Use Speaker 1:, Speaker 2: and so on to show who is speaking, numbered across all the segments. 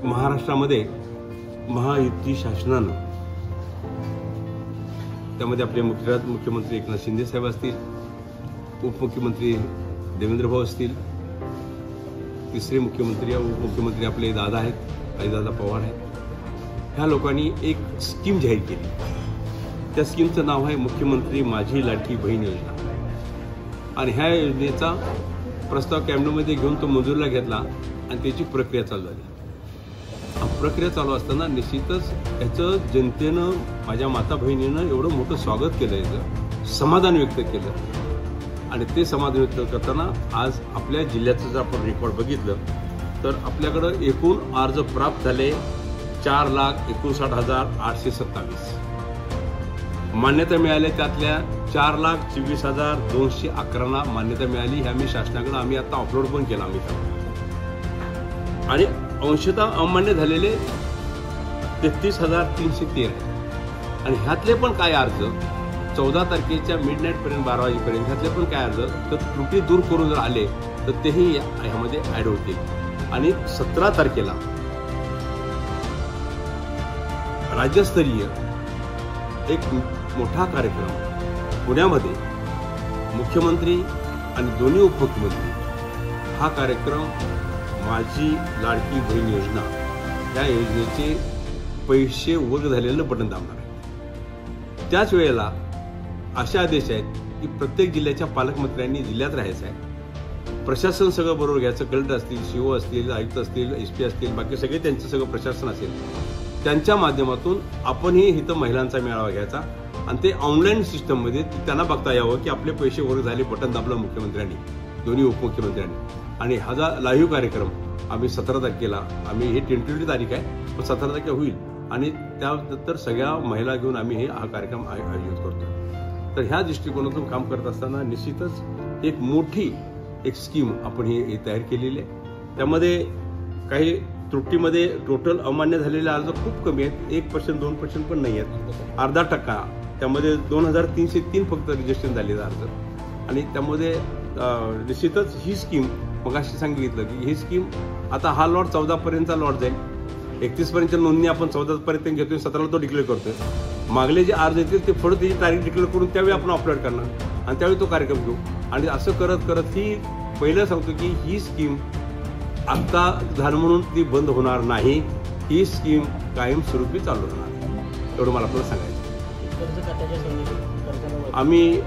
Speaker 1: महाराष्ट्रामध्ये महायुती शासनानं त्यामध्ये आपले मुख्यमंत्री एकनाथ शिंदे साहेब असतील, उपमुख्यमंत्री देवेंद्र भाऊ असतील, तिसरे मुख्यमंत्री उपमुख्यमंत्री आपले दादा आहेत, अजितदादा पवार आहेत. ह्या लोकांनी एक स्कीम जाहीर केली. त्या स्कीमचं नाव आहे मुख्यमंत्री माझी लाडकी बहीण योजना. आणि ह्या योजनेचा प्रस्ताव कॅबिनेटमध्ये घेऊन तो मंजुरीला घेतला आणि त्याची प्रक्रिया चालू झाली. प्रक्रिया चालू असताना निश्चितच याचं जनतेनं, माझ्या माता बहिणीनं एवढं मोठं स्वागत केलं, याचं समाधान व्यक्त केलं. आणि ते समाधान व्यक्त करताना आज आपल्या जिल्ह्याचं जर आपण रेकॉर्ड बघितलं तर आपल्याकडं एकूण अर्ज प्राप्त झाले 4,59,827. मान्यता मिळाली त्यातल्या 4,24,211 मान्यता मिळाली. ह्या मी शासनाकडे आम्ही आता अपलोड पण केला आम्ही. आणि अंशतः अमान्य झालेले 33,313. आणि ह्यातले पण काय अर्ज 14 तारखेच्या मिडनाईटपर्यंत 12 वाजेपर्यंत ह्यातले पण काय अर्ज तर त्रुटी दूर करून जर आले तर तेही ह्यामध्ये ऍड होतील. आणि 17 तारखेला राज्यस्तरीय एक मोठा कार्यक्रम पुण्यामध्ये मुख्यमंत्री आणि दोन्ही उपमुख्यमंत्री हा कार्यक्रम माझी लाडकी बहीण योजना या योजनेचे पैसे वर्ग झालेलं बटन दाबणार आहे. त्याच वेळेला असे आदेश आहेत की प्रत्येक जिल्ह्याच्या पालकमंत्र्यांनी जिल्ह्यात राहायचं आहे. प्रशासन सगळं बरोबर घ्यायचं. कलेक्टर असतील, सीओ असतील, आयुक्त असतील, एसपी असतील, बाकी सगळे त्यांचं सगळं प्रशासन असेल. त्यांच्या माध्यमातून आपणही इथं महिलांचा मेळावा घ्यायचा आणि ते ऑनलाईन सिस्टममध्ये त्यांना बघता यावं की आपले पैसे वर्ग झाले, बटन दाबलं मुख्यमंत्र्यांनी, दोन्ही उपमुख्यमंत्र्यांनी. आणि हा लाईव्ह कार्यक्रम आम्ही 17 तारखेला, आम्ही हे टेंटेटिव्ह तारीख आहे पण 17 तारखेला होईल. आणि त्यानंतर सगळ्या महिला घेऊन आम्ही हा कार्यक्रम आयोजित करतो. तर ह्या दृष्टिकोनातून काम करत असताना निश्चितच एक मोठी स्कीम आपण ही तयार केलेली आहे. त्यामध्ये काही त्रुटीमध्ये टोटल अमान्य झालेले अर्ज खूप कमी आहेत. 1%, 2% पण नाही आहेत. 0.5%. त्यामध्ये 2,303 फक्त रजिस्ट्रेशन झालेले अर्ज. आणि त्यामध्ये निश्चितच ही स्कीम मगाशी सांगितलं की ही स्कीम आता हा लॉट 14 पर्यंतचा लॉट जाईल. 31 पर्यंतच्या नोंदणी आपण 14 पर्यंत घेतोय, 17ला तो डिक्लेअर करतोय. मागले जे अर्ज येतील ते पुढे त्याची तारीख डिक्लेअर करून त्यावेळी आपण अपलोड करणार आणि त्यावेळी तो कार्यक्रम घेऊ. आणि असं करत करत ही पहिलं सांगतो की ही स्कीम आता झालं म्हणून ती बंद होणार नाही. ही स्कीम कायमस्वरूपी चालू राहणार, एवढं मला आपल्याला सांगायचं. आम्ही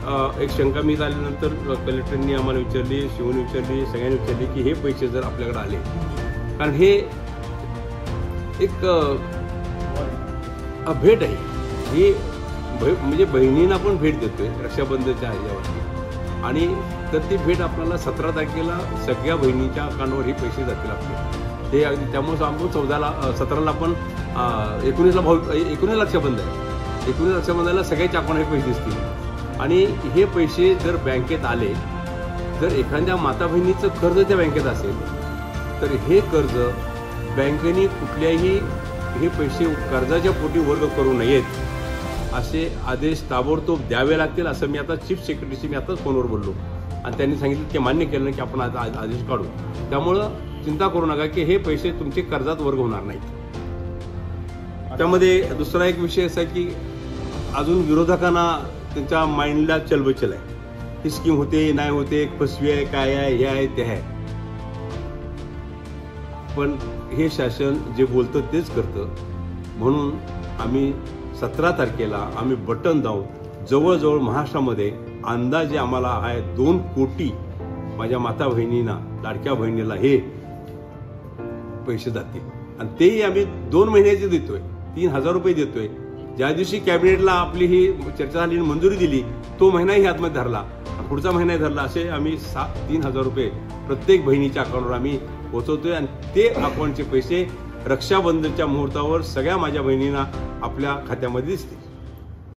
Speaker 1: एक शंका मी झाल्यानंतर कलेक्टरनी आम्हाला विचारली, शिवने विचारली, सगळ्यांनी विचारली की हे पैसे जर आपल्याकडे आले, कारण हे एक भेट आहे, ही म्हणजे बहिणींना पण भेट देतोय रक्षाबंधनच्या ह्याच्यावरती. आणि तर ती भेट आपल्याला 17 तारखेला सगळ्या बहिणींच्या अकाउंटवर हे पैसे जातील आपले. ते त्यामुळे आपण 17ला आपण 19 रक्षाबंधन आहे. 19 रक्षाबंधनाला सगळ्याच्या अकाउंट हे पैसे दिसतील. आणि हे पैसे जर बँकेत आले, जर एखाद्या माता बहिणीचं कर्ज त्या बँकेत असेल तर हे कर्ज बँकेने कुठल्याही हे पैसे कर्जाच्या पोटी वर्ग करू नयेत असे आदेश ताबडतोब द्यावे लागतील. असं मी आता चीफ सेक्रेटरीशी मी आताच फोनवर बोललो आणि त्यांनी सांगितलं की मान्य केलं की आपण आता आदेश काढू. त्यामुळं चिंता करू नका की हे पैसे तुमचे कर्जात वर्ग होणार नाहीत. त्यामध्ये दुसरा एक विषय असा की अजून विरोधकांना त्यांच्या माइंडला चलबचल आहे. ही स्कीम होते, नाही होते, फसवी आहे, काय आहे, हे आहे, ते आहे. पण हे शासन जे बोलतं तेच करतं. म्हणून आम्ही 17 तारखेला आम्ही बटन दाबून जवळजवळ महाराष्ट्रामध्ये अंदाजे आम्हाला आहे 2 कोटी माझ्या माता बहिणींना, लाडक्या बहिणीला हे पैसे जातील. आणि तेही आम्ही 2 महिन्याचे देतोय, 3,000 रुपये देतोय. ज्या दिवशी कॅबिनेटला आपली ही चर्चा झाली, मंजुरी दिली, तो महिनाही हातमध्ये धरला, पुढचा महिनाही धरला. असे आम्ही 3,000 रुपये प्रत्येक बहिणीच्या अकाउंटवर आम्ही पोहोचवतोय. आणि ते अकाउंटचे पैसे रक्षाबंधनच्या मुहूर्तावर सगळ्या माझ्या बहिणींना आपल्या खात्यामध्ये दिसतील.